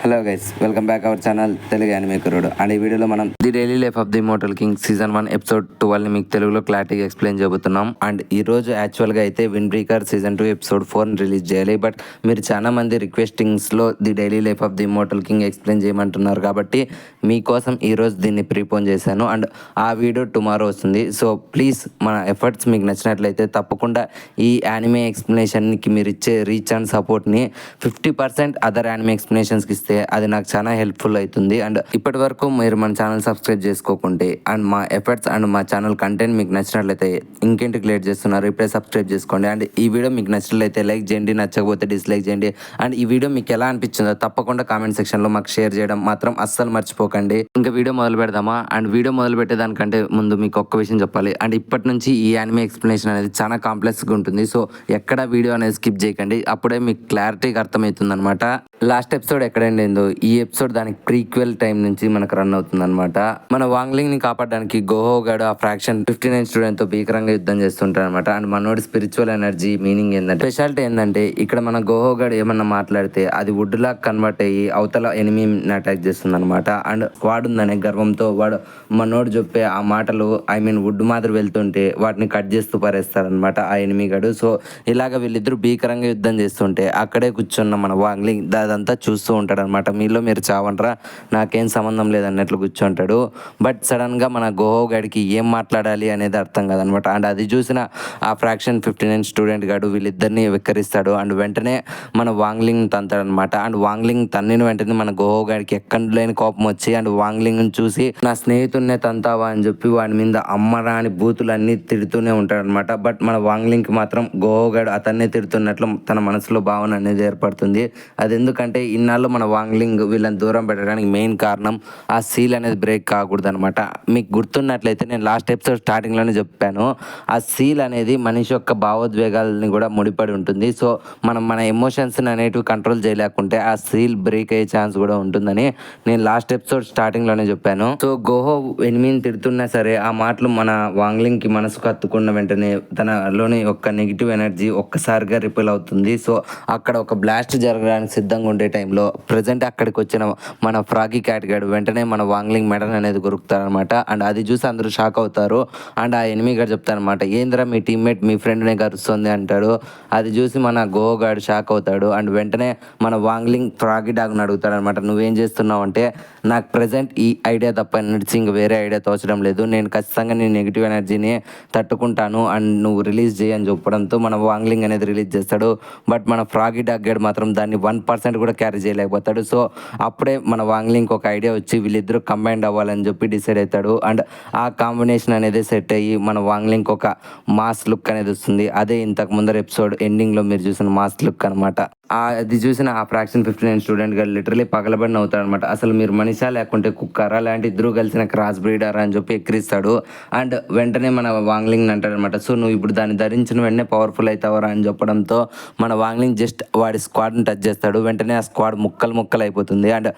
Hello guys, welcome back our channel Telugu anime కుర్రోడు. And ఈ వీడియోలో మనం the daily life of the immortal king season 1 episode 12ని మీకు తెలుగులో క్లారిటీగా ఎక్స్ప్లెయిన్ చేయబోతున్నాం. అండ్ ఈ రోజు యాక్చువల్గా అయితే విండ్ బ్రేకర్ సీజన్ 2 ఎపిసోడ్ 4ని రిలీజ్ చేయాలి. బట్ మీరు చాలా మంది రిక్వెస్టింగ్స్లో the daily life of the immortal king explain చేయమంటున్నారు కాబట్టి మీకోసం ఈరోజు దీన్ని ప్రీపోన్ చేశాను. అండ్ ఆ వీడియో టుమారో వస్తుంది. సో ప్లీజ్ మన ఎఫర్ట్స్ మీకు నచ్చినట్లయితే తప్పకుండా ఈ యానిమే ఎక్స్ప్లెనేషన్కి మీరు ఇచ్చే రీచ్ అండ్ సపోర్ట్ని 50% అదర్ యానిమే ఎక్స్ప్లెనేషన్స్కి ఇస్తే అది నాకు చాలా హెల్ప్ఫుల్ అవుతుంది. అండ్ ఇప్పటి వరకు మీరు మన ఛానల్ సబ్స్క్రైబ్ చేసుకోకుంటే అండ్ మా ఎఫర్ట్స్ అండ్ మా ఛానల్ కంటెంట్ మీకు నచ్చినట్లయితే ఇంకేంటికి లేట్ చేస్తున్నారు, ఇప్పుడే సబ్స్క్రైబ్ చేసుకోండి. అండ్ ఈ వీడియో మీకు నచ్చినట్లయితే లైక్ చేయండి, నచ్చకపోతే డిస్లైక్ చేయండి. అండ్ ఈ వీడియో మీకు ఎలా అనిపించిందో తప్పకుండా కామెంట్ సెక్షన్లో మాకు షేర్ చేయడం మాత్రం అస్సలు మర్చిపోకండి. ఇంకా వీడియో మొదలు పెడదామా? అండ్ వీడియో మొదలు పెట్టేదానికంటే ముందు మీకు ఒక్క విషయం చెప్పాలి. అండ్ ఇప్పటి నుంచి ఈ యానిమే ఎక్స్ప్లెనేషన్ అనేది చాలా కాంప్లెక్స్గా ఉంటుంది. సో ఎక్కడ వీడియో అనేది స్కిప్ చేయకండి, అప్పుడే మీకు క్లారిటీగా అర్థమవుతుంది అనమాట. లాస్ట్ ఎపిసోడ్ ఎక్కడండి ఏందో ఈ ఎపిసోడ్ దానికి ప్రీక్వెల్ టైం నుంచి మనకు రన్ అవుతుంది అనమాట. మన వాంగ్లింగ్ ని కాపాడడానికి గోహో గాడు ఆ ఫ్రాక్షన్ 59 స్టూడెంట్ తో భీకరంగా యుద్ధం చేస్తుంటాడు అనమాట. అండ్ మనోడి స్పిరిచువల్ ఎనర్జీ మీనింగ్ ఏంటంటే, స్పెషాలిటీ ఏంటంటే ఇక్కడ మన గోహో గాడు ఏమన్నా మాట్లాడితే అది వుడ్ లా కన్వర్ట్ అయ్యి అవతల ఎనిమీని అటాక్ చేస్తుంది అనమాట. అండ్ స్క్వాడ్ ఉందనే గర్వంతో వాడు మనోడు చెప్పే ఆ మాటలు వుడ్ మాదిరి వెళ్తుంటే వాటిని కట్ చేస్తూ పారేస్తాడనమాట ఆ ఎనిమీ గాడు. సో ఇలాగ వీళ్ళిద్దరూ భీకరంగా యుద్ధం చేస్తుంటే అక్కడే కూర్చున్న మన వాంగ్లింగ్ అదంతా చూస్తూ ఉంటాడు అనమాట. మీలో మీరు చావనరా, నాకేం సంబంధం లేదన్నట్లు కూర్చుంటాడు. బట్ సడన్గా మన గోహో గడికి ఏం మాట్లాడాలి అనేది అర్థం కాదనమాట. అండ్ అది చూసిన ఆ ఫ్రాక్షన్ 59 స్టూడెంట్ గాడు వీళ్ళిద్దరిని వెక్కరిస్తాడు. అండ్ వెంటనే మన వాంగ్లింగ్ తంతాడనమాట. అండ్ వాంగ్లింగ్ తన్నిన వెంటనే మన గోహో గడికి ఎక్కడ లేని కోపం వచ్చి అండ్ వాంగ్లింగ్ చూసి నా స్నేహితున్నే తంతావా అని చెప్పి వాడి మీద అమ్మరాని బూతులు అన్నీ తిడుతూనే ఉంటాడనమాట. బట్ మన వాంగ్లింగ్కి మాత్రం గోహో గడు అతన్నే తిడుతున్నట్లు తన మనసులో భావన అనేది ఏర్పడుతుంది. అది ఎందుకంటే ఇన్నాళ్ళు మన వాంగ్లింగ్ వీళ్ళని దూరం పెట్టడానికి మెయిన్ కారణం ఆ సీల్ అనేది బ్రేక్ కాకూడదు అనమాట. మీకు గుర్తున్నట్లయితే నేను లాస్ట్ ఎపిసోడ్ స్టార్టింగ్లోనే చెప్పాను, ఆ సీల్ అనేది మనిషి యొక్క భావోద్వేగాలని కూడా ముడిపడి ఉంటుంది. సో మనం మన ఎమోషన్స్ని అనేటివి కంట్రోల్ చేయలేకుంటే ఆ సీల్ బ్రేక్ అయ్యే ఛాన్స్ కూడా ఉంటుందని నేను లాస్ట్ ఎపిసోడ్ స్టార్టింగ్లోనే చెప్పాను. సో గోహో ఎనిమిని తిడుతున్నా సరే ఆ మాటలు మన వాంగ్లింగ్కి మనసుకు హత్తుకున్న వెంటనే తనలోని ఒక నెగిటివ్ ఎనర్జీ ఒక్కసారిగా రిపెల్ అవుతుంది. సో అక్కడ ఒక బ్లాస్ట్ జరగడానికి సిద్ధంగా ఉండే టైంలో ప్రజెంట్ అక్కడికి వచ్చిన మన ఫ్రాగీ క్యాట్ గాడు వెంటనే మన వాంగ్లింగ్ మెడల్ అనేది కొరుకుతారనమాట. అండ్ అది చూసి అందరూ షాక్ అవుతారు. అండ్ ఆ ఎనిమీ గారు చెప్తారనమాట, ఏంద్రా మీ టీమ్మేట్ మీ ఫ్రెండ్నే కరుస్తుంది అంటాడు. అది చూసి మన గోహో గాడు షాక్ అవుతాడు. అండ్ వెంటనే మన వాంగ్లింగ్ ఫ్రాగీ డాగ్ని అడుగుతాడనమాట, నువ్వేం చేస్తున్నావు అంటే, నాకు ప్రజెంట్ ఈ ఐడియా తప్ప నడిచి ఇంక వేరే ఐడియా తోచడం లేదు, నేను ఖచ్చితంగా నీ నెగిటివ్ ఎనర్జీని తట్టుకుంటాను అండ్ నువ్వు రిలీజ్ చేయని చెప్పడంతో మన వాంగ్లింగ్ అనేది రిలీజ్ చేస్తాడు. బట్ మన ఫ్రాగీ డాగ్ గేడ్ మాత్రం దాన్ని 1% కూడా క్యారీ చేయలేకపోతాడు. సో అప్పుడే మన వాంగ్లింగ్ ఒక ఐడియా వచ్చి వీళ్ళిద్దరూ కంబైండ్ అవ్వాలని చెప్పి డిసైడ్ అవుతాడు. అండ్ ఆ కాంబినేషన్ అనేది సెట్ అయ్యి మన వాంగ్లింగ్ ఒక మాస్ లుక్ అనేది వస్తుంది. అదే ఇంతకు ముందర ఎపిసోడ్ ఎండింగ్లో మీరు చూసిన మాస్ లుక్ అనమాట. అది చూసిన ఆ ఫ్రాక్షన్ 59 స్టూడెంట్ గారు లిటరలీ పగలబడిన అవుతాడు అనమాట. అసలు మీరు మనిషా లేకుంటే కుక్కరా, లాంటి ఇద్దరు కలిసిన క్రాస్ బ్రీడరా అని చెప్పి ఎక్కిరిస్తాడు. అండ్ వెంటనే మన వాంగ్లింగ్ అంటాడనమాట, సో నువ్వు ఇప్పుడు దాన్ని ధరించిన వెంటనే పవర్ఫుల్ అవుతావరా అని చెప్పడంతో మన వాంగ్లింగ్ జస్ట్ వాడి స్క్వాడ్ని టచ్ చేస్తాడు. వెంటనే ఆ స్క్వాడ్ ముక్కలు అయిపోతుంది. అండ్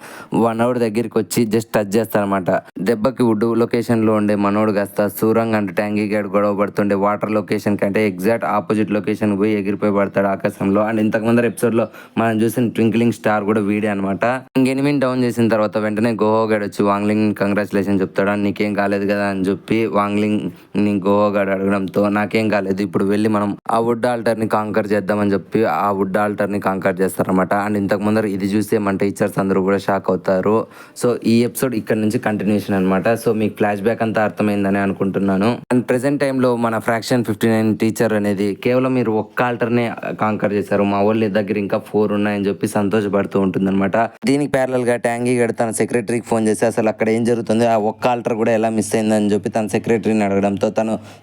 మనోడు దగ్గరికి వచ్చి జస్ట్ టచ్ చేస్తాడనమాట. దెబ్బకి వుడ్ లొకేషన్లో ఉండే మనోడు కాస్త సూరంగ్ అండ్ ట్యాంగీ గేడ్ గొడవ పడుతుండే వాటర్ లొకేషన్ కంటే ఎగ్జాక్ట్ ఆపోజిట్ లొకేషన్ పోయి ఎగిరిపోయి పడతాడు ఆకాశంలో. అండ్ ఇంతకు ముందర ఎపిసోడ్లో మనం చూసిన ట్వింక్లింగ్ స్టార్ కూడా వీడే అనమాట. ఎనిమిని డౌన్ చేసిన తర్వాత వెంటనే గోహో గడ్ వచ్చి వాంగ్లింగ్ కంగ్రాచులేషన్ చెప్తాడు. నీకేం కాలేదు కదా అని చెప్పి వాంగ్లింగ్ ని గోహో గడ్ అడగడంతో నాకేం కాలేదు, ఇప్పుడు వెళ్ళి మనం ఆ వుడ్ ఆల్టర్ ని కాంకర్ చేద్దామని చెప్పి ఆ వుడ్ ఆల్టర్ ని కాంకర్ చేస్తారనమాట. అండ్ ఇంతకు ముందర ఇది చూస్తే మన టీచర్స్ అందరూ కూడా షాక్ అవుతారు. సో ఈ ఎపిసోడ్ ఇక్కడ నుంచి కంటిన్యూషన్ అనమాట. సో మీకు ఫ్లాష్ బ్యాక్ అంతా అర్థమైందని అనుకుంటున్నాను. అండ్ ప్రెసెంట్ టైంలో మన ఫ్రాక్షన్ 59 టీచర్ అనేది కేవలం మీరు ఒక్క ఆల్టర్నే కాంకర్ చేశారు, మా వాళ్ళ దగ్గర ఇంకా 4 ఉన్నాయని చెప్పి సంతోషపడుతూ ఉంటుందన్నమాట. దీనికి ప్యారల్ గా ట్యాంగీ గడు తన సెక్రటరీకి ఫోన్ చేసి అసలు అక్కడ ఏం జరుగుతుంది, ఆ ఒక్క ఆల్టర్ కూడా ఎలా మిస్ అయిందని చెప్పి తన సెక్రటరీని అడగడంతో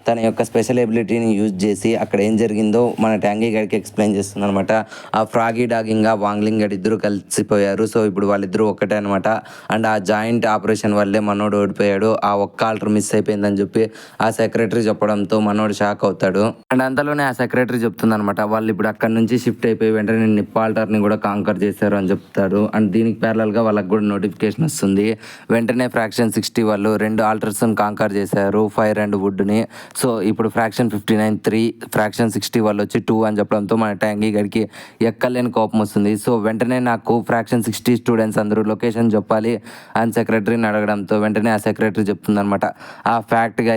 తన యొక్క స్పెషల్ ఎబిలిటీని యూజ్ చేసి అక్కడ ఏం జరిగిందో మన ట్యాంగీ గడికి ఎక్స్ప్లెయిన్ చేస్తుంది అనమాట. ఆ ఫ్రాగీ డాగ్ ఇంకా వాంగ్లింగ్ గడ్ ఇద్దరు కలిసిపోయారు. సో ఇప్పుడు వాళ్ళిద్దరూ ఒక్కటే అనమాట. అండ్ ఆ జాయింట్ ఆపరేషన్ వల్లే మనోడు ఓడిపోయాడు, ఆ ఒక్క ఆల్టర్ మిస్ అయిపోయిందని చెప్పి ఆ సెక్రటరీ చెప్పడంతో మనోడు షాక్ అవుతాడు. అండ్ అంతలోనే ఆ సెక్రటరీ చెప్తుంది అనమాట, వాళ్ళు ఇప్పుడు అక్కడ నుంచి షిఫ్ట్ అయిపోయి వెంటనే నిప్పాల్టర్ని కూడా కాంకర్ చేశారు అని చెప్తాడు. అండ్ దీనికి ప్యారలల్గా వాళ్ళకి కూడా నోటిఫికేషన్ వస్తుంది. వెంటనే ఫ్రాక్షన్ 60 వాళ్ళు 2 ఆల్టర్స్ని కాంకర్ చేశారు, ఫైర్ అండ్ వుడ్ని. సో ఇప్పుడు ఫ్రాక్షన్ 59 3, ఫ్రాక్షన్ 60 వాళ్ళు వచ్చి 2 అని చెప్పడంతో మన ట్యాంగీ గడికి ఎక్కలేని కోపం వస్తుంది. సో వెంటనే నాకు ఫ్రాక్షన్ 60 స్టూడెంట్స్ అందరూ లొకేషన్ చెప్పాలి అని సెక్రటరీని అడగడంతో వెంటనే ఆ సెక్రటరీ చెప్తుంది అనమాట. ఆ ఫ్యాక్ట్గా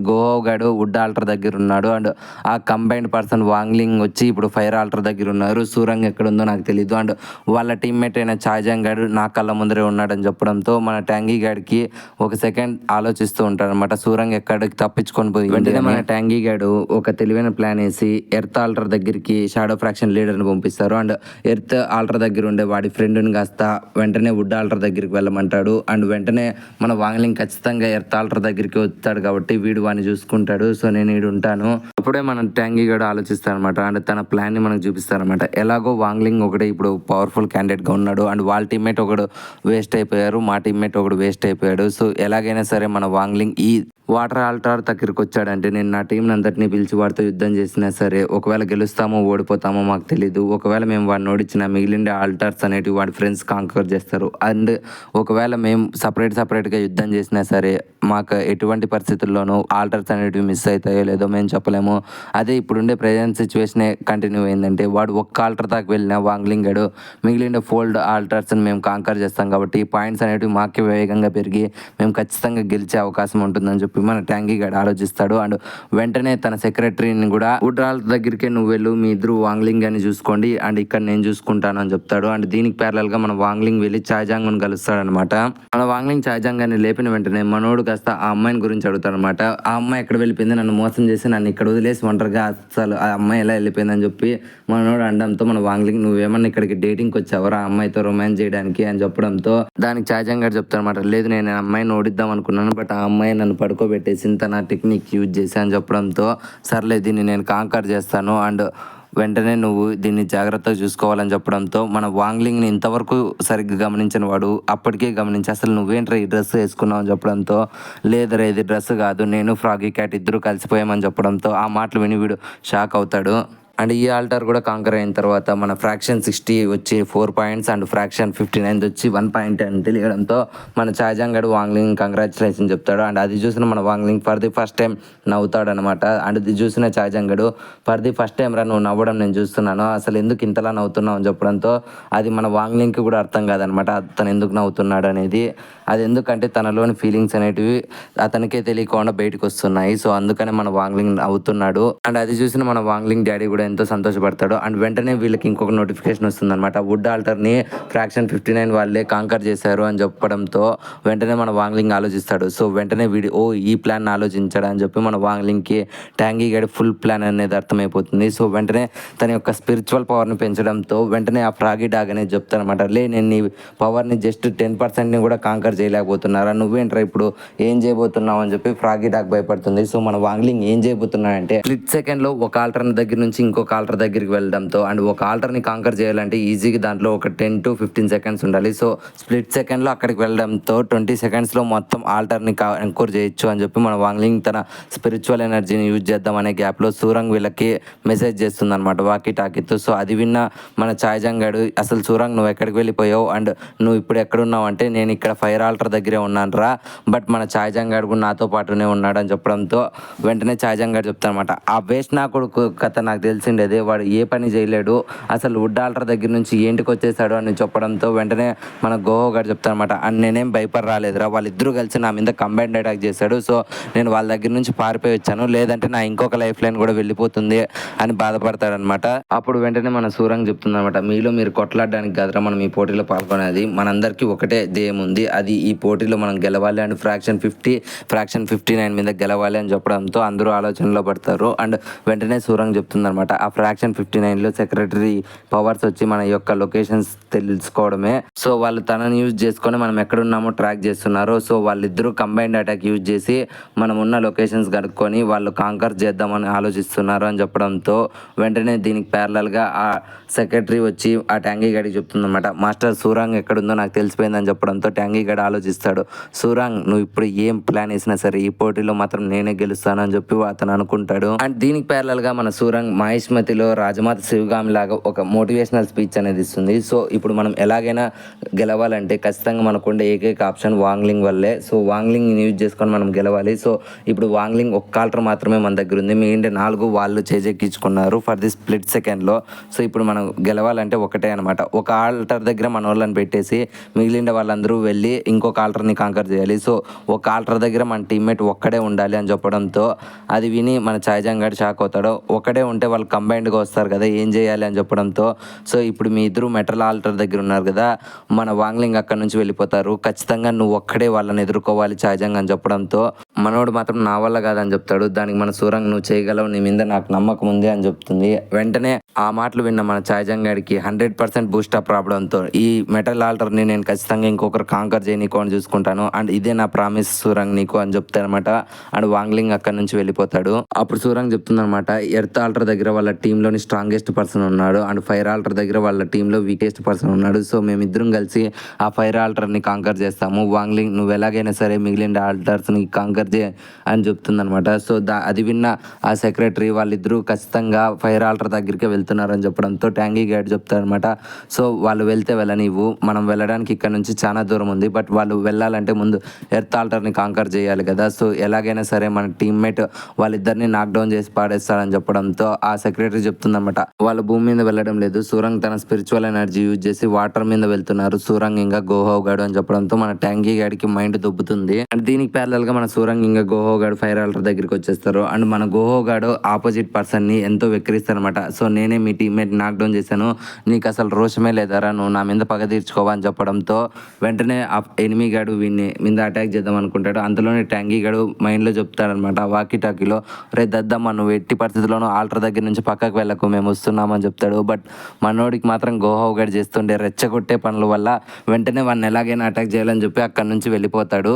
గోహో గాడు వుడ్ ఆల్టర్ దగ్గర ఉన్నాడు. అండ్ ఆ కంబైన్డ్ పర్సన్ వాంగ్లింగ్ వచ్చి ఇప్పుడు ఫైర్ ఆల్టర్ దగ్గర ఉన్నారు. సూరంగ్ ఎక్కడ ఉందో నాకు తెలియదు. అండ్ వాళ్ళ టీమ్మేట్ అయిన చాయ్జాంగ్ గాడు నా కళ్ళ ముందరే ఉన్నాడని చెప్పడంతో మన ట్యాంగీ గాడికి ఒక సెకండ్ ఆలోచిస్తూ ఉంటాడు అనమాట. సూరంగ్ ఎక్కడికి తప్పించుకొని పోయి వెంటనే మన ట్యాంగీ గాడు ఒక తెలివైన ప్లాన్ వేసి ఎర్త్ ఆల్టర్ దగ్గరికి షాడో ఫ్రాక్షన్ లీడర్ని పంపిస్తారు. అండ్ ఎర్త్ ఆల్టర్ దగ్గర ఉండే వాడి ఫ్రెండ్ని కాస్త వెంటనే వుడ్ ఆల్టర్ దగ్గరికి వెళ్ళమంటాడు. అండ్ వెంటనే మన వాంగ్లింగ్ ఖచ్చితంగా ఎర్త్ ఆల్టర్ దగ్గరికి వస్తాడు కాబట్టి వీడు వాడిని చూసుకుంటాడు. సో నేను వీడు ఉంటాను. అప్పుడే మన ట్యాంగీ గడు ఆలోచిస్తాడు అనమాట. అండ్ తన ప్లాన్ ని మనకు చూపిస్తారనమాట. ఎలాగో వాంగ్లింగ్ ఒకటే ఇప్పుడు పవర్ఫుల్ క్యాండిడేట్ గా ఉన్నాడు. అండ్ వాళ్ళ టీమ్మేట్ ఒకడు వేస్ట్ అయిపోయారు, మా టీమ్మేట్ ఒకడు వేస్ట్ అయిపోయాడు. సో ఎలాగైనా సరే మన వాంగ్లింగ్ ఈ వాటర్ ఆల్టర్ దగ్గరికి వచ్చాడంటే నేను నా టీంని అంతటినీ పిలిచి వాడితో యుద్ధం చేసినా సరే ఒకవేళ గెలుస్తామో ఓడిపోతామో మాకు తెలీదు. ఒకవేళ మేము వాడిని ఓడించిన మిగిలిండే ఆల్టర్స్ అనేటివి వాడి ఫ్రెండ్స్ కాంకర్ చేస్తారు. అండ్ ఒకవేళ మేము సపరేట్గా యుద్ధం చేసినా సరే మాకు ఎటువంటి పరిస్థితుల్లోనూ ఆల్టర్స్ అనేటివి మిస్ అవుతాయో లేదో మేము చెప్పలేము. అదే ఇప్పుడుండే ప్రజెంట్ సిచ్యువేషనే కంటిన్యూ అయిందంటే వాడు ఒక్క ఆల్టర్ దాకా వెళ్ళిన వాంగ్లింగ్ గడు మిగిలిండే ఫోల్డ్ ఆల్టర్స్ని మేము కాంకర్ చేస్తాం కాబట్టి పాయింట్స్ అనేటివి మాకే వేగంగా పెరిగి మేము ఖచ్చితంగా గెలిచే అవకాశం ఉంటుందని చెప్పి మన ట్యాంగీ గడు ఆలోచిస్తాడు. అండ్ వెంటనే తన సెక్రటరీని కూడా వుడ్ ఆల్టర్ దగ్గరికే నువ్వు వెళ్ళు, మీ ఇద్దరు వాంగ్లింగ్ అని చూసుకోండి అండ్ ఇక్కడ నేను చూసుకుంటాను అని చెప్తాడు. అండ్ దీనికి ప్యారలల్ గా మన వాంగ్లింగ్ వెళ్ళి చాయ్జాంగ్ ని కలుస్తాడు అనమాట. మన వాంగ్లింగ్ చాయ్జాంగ్ అని లేపిన వెంటనే మనోడు కాస్త ఆ అమ్మాయిని గురించి అడుగుతాడు అనమాట. ఆ అమ్మాయి ఎక్కడ వెళ్ళిపోయింది, నన్ను మోసం చేసి నన్ను ఇక్కడ వదిలేసి ఒంటరిగా అసలు ఆ అమ్మాయి ఎలా వెళ్ళిపోయిందని చెప్పి మనోడు అనడంతో మన వాంగ్లింగ్ నువ్వేమన్నా ఇక్కడికి డేటింగ్కి వచ్చావరా ఆ అమ్మాయితో రొమాన్స్ చేయడానికి అని చెప్పడంతో దానికి చాయ్జాంగ్ గారు చెప్తారు అనమాట. లేదు నేను ఆ అమ్మాయిని ఓడిద్దాం అనుకున్నాను, బట్ ఆ అమ్మాయి నన్ను పడుకోబెట్టేసి తన టెక్నిక్ యూజ్ చేసి అని చెప్పడంతో సర్లే దీన్ని నేను కాంకర్ చేస్తాను అండ్ వెంటనే నువ్వు దీన్ని జాగ్రత్తగా చూసుకోవాలని చెప్పడంతో మన వాంగ్లింగ్ని ఇంతవరకు సరిగ్గా గమనించిన వాడు అప్పటికే గమనించి అసలు నువ్వేంట్రా ఈ డ్రెస్ వేసుకున్నావు అని చెప్పడంతో లేదరా ఇది డ్రెస్ కాదు నేను ఫ్రాగీ క్యాట్ ఇద్దరు కలిసిపోయామని చెప్పడంతో ఆ మాటలు విని వీడు షాక్ అవుతాడు. అండ్ ఈ ఆల్టర్ కూడా కాంకర్ అయిన తర్వాత మన ఫ్రాక్షన్ 60 వచ్చి 4 పాయింట్స్ అండ్ ఫ్రాక్షన్ 59 వచ్చి 1 పాయింట్ అని తెలియడంతో మన చాయ్జాంగ్ గడు వాంగ్లింగ్ కంగ్రాచులేషన్ చెప్తాడు. అండ్ అది చూసిన మన వాంగ్లింగ్ ఫర్ ది ఫస్ట్ టైం నవ్వుతాడు అనమాట. అండ్ ఇది చూసిన చాయ్జాంగ్ గడు ఫర్ ది ఫస్ట్ టైం రా నువ్వు నవ్వడం నేను చూస్తున్నాను, అసలు ఎందుకు ఇంతలా నవ్వుతున్నావు అని చెప్పడంతో అది మన వాంగ్లింగ్కి కూడా అర్థం కాదనమాట అతను ఎందుకు నవ్వుతున్నాడు అనేది. అది ఎందుకంటే తనలోని ఫీలింగ్స్ అనేటివి అతనికే తెలియకుండా బయటకు వస్తున్నాయి. సో అందుకని మన వాంగ్లింగ్ నవ్వుతున్నాడు. అండ్ అది చూసిన మన వాంగ్లింగ్ డాడీ కూడా ఎంతో సంతోషపడతాడు. అండ్ వెంటనే వీళ్ళకి ఇంకొక నోటిఫికేషన్ వస్తుంది అనమాట. వుడ్ ఆల్టర్ని ఫ్రాక్షన్ 59 వాళ్ళే కాంకర్ చేశారు అని చెప్పడంతో వెంటనే మన వాంగ్లింగ్ ఆలోచిస్తాడు. సో వెంటనే వీడి ఈ ప్లాన్ ఆలోచించాడు అని చెప్పి మన వాంగ్లింగ్కి ట్యాంగీ గడి ఫుల్ ప్లాన్ అనేది అర్థమైపోతుంది. సో వెంటనే తన యొక్క స్పిరిచువల్ పవర్ని పెంచడంతో వెంటనే ఆ ఫ్రాగీ డాగ్ అనేది చెప్తాను అనమాట. నేను నీ పవర్ని జస్ట్ 10%ని కూడా కాంకర్ చేయలేకపోతున్నారా, నువ్వేంట్రా ఇప్పుడు ఏం చేయబోతున్నావు అని చెప్పి ఫ్రాగీ డాగ్ భయపడుతుంది. సో మన వాంగ్లింగ్ ఏం చేయబోతున్నాడంటే స్ప్లిట్ సెకండ్లో ఒక ఆల్టర్ దగ్గర నుంచి ఇంకొక ఆల్టర్ దగ్గరికి వెళ్ళడంతో అండ్ ఒక ఆల్టర్ని కాంకర్ చేయాలంటే ఈజీగా దాంట్లో ఒక 10 to 15 సెకండ్స్ ఉండాలి. సో స్ప్లిట్ సెకండ్లో అక్కడికి వెళ్ళడంతో 20 సెకండ్స్లో మొత్తం ఆల్టర్ని ఎంకోర్ చేయొచ్చు అని చెప్పి మన వాంగ్లింగ్ తన స్పిరిచువల్ ఎనర్జీని యూజ్ చేద్దాం అనే గ్యాప్లో సూరంగ్ వీళ్ళకి మెసేజ్ చేస్తుంది అనమాట వాకీ టాకీతో. సో అది విన్న మన చాయ్జాంగ్ గాడు అసలు సూరంగ్ నువ్వు ఎక్కడికి వెళ్ళిపోయావు అండ్ నువ్వు ఇప్పుడు ఎక్కడున్నావు అంటే నేను ఇక్కడ ఫైర్ ఆల్టర్ దగ్గరే ఉన్నాను రా, బట్ మన చాయ్జాంగ్ గాడు కూడా నాతో పాటునే ఉన్నాడు అని చెప్పడంతో వెంటనే చాయ్జాంగ్ గారు చెప్తాను అనమాట. ఆ వేస్ట్ నా కొడుకు కథ నాకు తెలిసిండేది, వాడు ఏ పని చేయలేడు, అసలు వుడ్ ఆల్టర్ దగ్గర నుంచి ఏంటికి వచ్చేసాడు అని చెప్పడంతో వెంటనే మన గోహో గారు చెప్తాను అనమాట. అండ్ నేనేం భయపడ రాలేదురా, వాళ్ళిద్దరూ కలిసి నా మీద కంబైన్డ్ అటాక్ చేశాడు. సో నేను వాళ్ళ దగ్గర నుంచి పారిపోయి వచ్చాను, లేదంటే నా ఇంకొక లైఫ్ లైన్ కూడా వెళ్ళిపోతుంది అని బాధపడతాడనమాట. అప్పుడు వెంటనే మన సూరంగ్ చెప్తుంది అనమాట, మీలో మీరు కొట్లాడడానికి కాదురా మనం ఈ పోటీలో పాల్గొనేది, మనందరికీ ఒకటే ధ్యేయం ఉంది, అది ఈ పోటీలో మనం గెలవాలి అండ్ ఫ్రాక్షన్ 50 ఫ్రాక్షన్ 59 మీద గెలవాలి అని చెప్పడంతో అందరూ ఆలోచనలో పడతారు. అండ్ వెంటనే సూరంగ్ చెప్తుంది అనమాట, ఆ ఫ్రాక్షన్ 59లో సెక్రటరీ పవర్స్ వచ్చి మన యొక్క లొకేషన్స్ తెలుసుకోవడమే. సో వాళ్ళు తనని యూజ్ చేసుకొని మనం ఎక్కడున్నామో ట్రాక్ చేస్తున్నారు. సో వాళ్ళిద్దరూ కంబైన్డ్ అటాక్ యూజ్ చేసి మనం ఉన్న లొకేషన్స్ కనుక్కొని వాళ్ళు కాంకర్ చేద్దామని ఆలోచిస్తున్నారు అని చెప్పడంతో వెంటనే దీనికి ప్యారలల్గా ఆ సెక్రటరీ వచ్చి ఆ ట్యాంగీ గడికి చెప్తుంది అనమాట, మాస్టర్ సూరాంగ్ ఎక్కడుందో నాకు తెలిసిపోయిందని చెప్పడంతో ట్యాంగీ గడి ఆలోచిస్తాడు. సూరాంగ్ నువ్వు ఇప్పుడు ఏం ప్లాన్ వేసినా సరే ఈ పోటీలో మాత్రం నేనే గెలుస్తాను అని చెప్పి అతను అనుకుంటాడు. అండ్ దీనికి ప్యారలల్గా మన సూరాంగ్ మహేష్ మహిష్మతిలో రాజమాత శివగామి లాగా ఒక మోటివేషనల్ స్పీచ్ అనేది ఇస్తుంది. సో ఇప్పుడు మనం ఎలాగైనా గెలవాలంటే ఖచ్చితంగా మనకుండే ఏకైక ఆప్షన్ వాంగ్లింగ్ వల్లే. సో వాంగ్లింగ్ యూజ్ చేసుకొని మనం గెలవాలి. సో ఇప్పుడు వాంగ్లింగ్ ఒక్క ఆల్టర్ మాత్రమే మన దగ్గర ఉంది, మిగిలిన 4 వాళ్ళు చేజెక్కించుకున్నారు ఫర్ ది స్ప్లిట్ సెకండ్లో. సో ఇప్పుడు మనం గెలవాలంటే ఒకటే అనమాట, ఒక ఆల్టర్ దగ్గర మన వాళ్ళని పెట్టేసి మిగిలిన వాళ్ళందరూ వెళ్ళి ఇంకొక ఆల్టర్ని కాంకర్ చేయాలి. సో ఒక ఆల్టర్ దగ్గర మన టీమ్మేట్ ఒక్కడే ఉండాలి అని చెప్పడంతో అది విని మన ఛాయ్జాంగ్ గారు షాక్ అవుతాడు. ఒకడే ఉంటే వాళ్ళు కంబైన్డ్గా వస్తారు కదా, ఏం చేయాలి అని చెప్పడంతో సో ఇప్పుడు మీ ఇద్దరు మెటల్ ఆల్టర్ దగ్గర ఉన్నారు కదా, మన వాంగ్లింగ్ అక్కడ నుంచి వెళ్ళిపోతారు, ఖచ్చితంగా నువ్వు ఒక్కడే వాళ్ళని ఎదుర్కోవాలి ఛాయ్జాంగ్ అని చెప్పడంతో మనోడు మాత్రం నా వల్ల కాదని చెప్తాడు. దానికి మన సూరంగ్ నువ్వు చేయగలవు, నీ మీద నాకు నమ్మకం ఉంది అని చెప్తుంది. వెంటనే ఆ మాటలు విన్న మన ఛాయ్జాంగ్ గారికి 100% బూస్టప్ రావడంతో ఈ మెటల్ ఆల్టర్ని నేను ఖచ్చితంగా ఇంకొకరు కాంకర్ చేయనీకో అని చూసుకుంటాను, అండ్ ఇదే నా ప్రామిస్ సూరంగ్ నీకు అని చెప్తారనమాట. అండ్ వాంగ్లింగ్ అక్కడ నుంచి వెళ్ళిపోతాడు. అప్పుడు సూరంగ్ చెప్తుందనమాట, ఎర్త్ ఆల్టర్ దగ్గర వాళ్ళ టీంలోని స్ట్రాంగెస్ట్ పర్సన్ ఉన్నాడు అండ్ ఫైర్ ఆల్టర్ దగ్గర వాళ్ళ టీంలో వీకెస్ట్ పర్సన్ ఉన్నాడు. సో మేమిద్దరం కలిసి ఆ ఫైర్ ఆల్టర్ని కాంకర్ చేస్తాము. వాంగ్లింగ్ నువ్వు ఎలాగైనా సరే మిగిలిన ఆల్టర్స్ని కాంకర్ చే అని చెప్తుందనమాట. సో అది విన్న ఆ సెక్రటరీ వాళ్ళిద్దరూ ఖచ్చితంగా ఫైర్ ఆల్టర్ దగ్గరికి వెళ్తున్నారని చెప్పడంతో ట్యాంగీ గైడ్ చెప్తారనమాట, సో వాళ్ళు వెళ్తే వెళ్ళనివ్వు, మనం వెళ్ళడానికి ఇక్కడ నుంచి చాలా దూరం ఉంది, బట్ వాళ్ళు వెళ్ళాలంటే ముందు ఎర్త్ ఆల్టర్ని కాంకర్ చేయాలి కదా, సో ఎలాగైనా సరే మన టీమ్మేట్ వాళ్ళిద్దరిని నాక్ డౌన్ చేసి పాడేస్తాడని చెప్పడంతో ఆ సెక్రటరీ చెప్తుందన్నమాట, వాళ్ళు భూమి మీద వెళ్ళడం లేదు, సూరంగ్ తన స్పిరిచువల్ ఎనర్జీ యూజ్ చేసి వాటర్ మీద వెళ్తున్నారు, సూరంగ్ ఇంకా గోహవ్ గాడు అని చెప్పడంతో మన ట్యాంగీ గాడికి మైండ్ దొబ్బుతుంది. అండ్ దీనికి ప్యారలల్ గా మన సూరంగ్ ఇంకా గోహవ్ గాడు ఫైర్ ఆల్టర్ దగ్గరికి వచ్చేస్తారు. అండ్ మన గోహవ్ గాడు ఆపోజిట్ పర్సన్ ని ఎంతో వెక్కిరిస్తారనమాట. సో నేనే మీ టీమ్మేట్ నాక్ డౌన్ చేశాను, నీకు అసలు రోషమే లేదారా, నువ్వు నా మీద పగ తీర్చుకోవా అని చెప్పడంతో వెంటనే ఆ ఎనిమీ గాడు వీడిని మీద అటాక్ చేద్దాం అనుకుంటాడు. అంతలోనే ట్యాంగీ గాడు మైండ్ లో చెప్తాడనమాట వాకీ టాకీలో, రే దద్దమ్మ నువ్వు ఎట్టి పరిస్థితుల్లోనూ ఆల్టర్ దగ్గర నుంచి పక్కకు వెళ్ళకు, మేము వస్తున్నామని చెప్తాడు. బట్ మనోడికి మాత్రం గోహవ్ గాడు చేస్తుండే రెచ్చగొట్టే పనుల వల్ల వెంటనే వాడిని ఎలాగైనా అటాక్ చేయాలని చెప్పి అక్కడ నుంచి వెళ్ళిపోతాడు.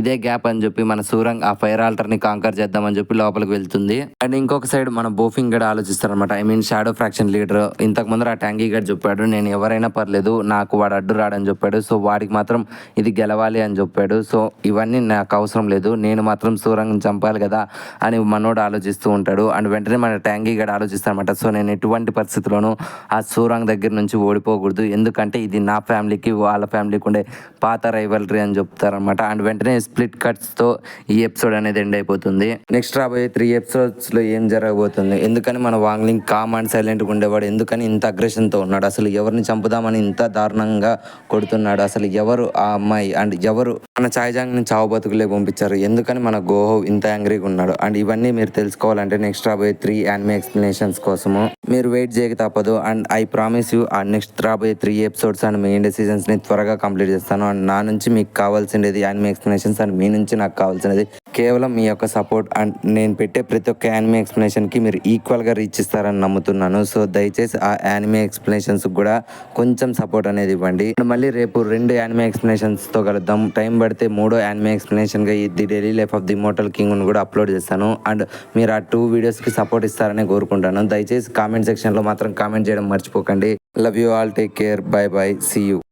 ఇదే గ్యాప్ అని చెప్పి మన సూరంగ్ ఆ ఫైర్ ఆల్టర్ ని కాంకర్ చేద్దామని చెప్పి లోపలికి వెళ్తుంది. అండ్ ఇంకొక సైడ్ మన బోఫింగ్ గడ్ ఆలోచిస్తారనమాట, I mean shadow faction leader. ఇంతకు ముందర ఆ ట్యాంగీ గడ్ చెప్పాడు, నేను ఎవరైనా పర్లేదు నాకు వాడు అడ్డు రాడని చెప్పాడు, సో వాడికి మాత్రం ఇది గెలవాలి అని చెప్పాడు, సో ఇవన్నీ నాకు అవసరం లేదు, నేను మాత్రం సూరంగ్ చంపాలి కదా అని మనోడు ఆలోచిస్తూ ఉంటాడు. అండ్ వెంటనే మన ట్యాంగీ గడ్ ఆలోచిస్తారనమాట, సో నేను ఎటువంటి పరిస్థితుల్లోనూ ఆ సూరంగ్ దగ్గర నుంచి ఓడిపోకూడదు, ఎందుకంటే ఇది నా ఫ్యామిలీకి వాళ్ళ ఫ్యామిలీకి ఉండే పాత రైవల్రీ అని చెప్తారనమాట. అండ్ వెంటనే స్ప్లిట్ కట్స్తో ఈ ఎపిసోడ్ అనేది ఎండ్ అయిపోతుంది. నెక్స్ట్ రాబోయే 3 ఎపిసోడ్స్లో ఏం జరగబోతుంది, ఎందుకని మన వాంగ్లింగ్ కామ్ అండ్ సైలెంట్గా ఉండేవాడు ఎందుకని ఇంత అగ్రెషన్తో ఉన్నాడు, అసలు ఎవరిని చంపుదామని ఇంత దారుణంగా కొడుతున్నాడు, అసలు ఎవరు ఆ అమ్మాయి, అండ్ ఎవరు మన ఛాయ్జాంగ్ని చావు బతుకులే పంపించారు, ఎందుకని మన గోహవ్ ఇంత యాంగ్రీగా ఉన్నాడు, అండ్ ఇవన్నీ మీరు తెలుసుకోవాలంటే నెక్స్ట్ రాబోయే 3 యానిమే ఎక్స్ప్లెనేషన్స్ కోసము మీరు వెయిట్ చేయక తప్పదు. అండ్ ఐ ప్రామిస్ యూ ఆ నెక్స్ట్ రాబోయే 3 ఎపిసోడ్స్ అండ్ మీ ఇండియా సీజన్స్ని త్వరగా కంప్లీట్ చేస్తాను. అండ్ నా నుంచి మీకు కావాల్సినది యానిమే ఎక్స్ప్లెనేషన్స్, అండ్ మీ నుంచి నాకు కావాల్సినది కేవలం మీ యొక్క సపోర్ట్. అండ్ నేను పెట్టే ప్రతి ఒక్క యానిమే ఎక్స్ప్లెనేషన్కి మీరు ఈక్వల్గా రీచ్ ఇస్తారని నమ్ముతున్నాను. సో దయచేసి ఆ యానిమే ఎక్స్ప్లెనేషన్స్ కూడా కొంచెం సపోర్ట్ అనేది ఇవ్వండి. మళ్ళీ రేపు 2 యానిమే ఎక్స్ప్లెనేషన్స్తో కలుద్దాం. టైం పడితే 3వ యానిమే ఎక్స్ప్లెనేషన్గా the daily life of the immortal కింగ్ను కూడా అప్లోడ్ చేస్తాను. అండ్ మీరు ఆ 2 వీడియోస్కి సపోర్ట్ ఇస్తారని కోరుకుంటాను. దయచేసి కామెంట్ సెక్షన్లో మాత్రం కామెంట్ చేయడం మర్చిపోకండి. Love you all, take care, bye bye, see you.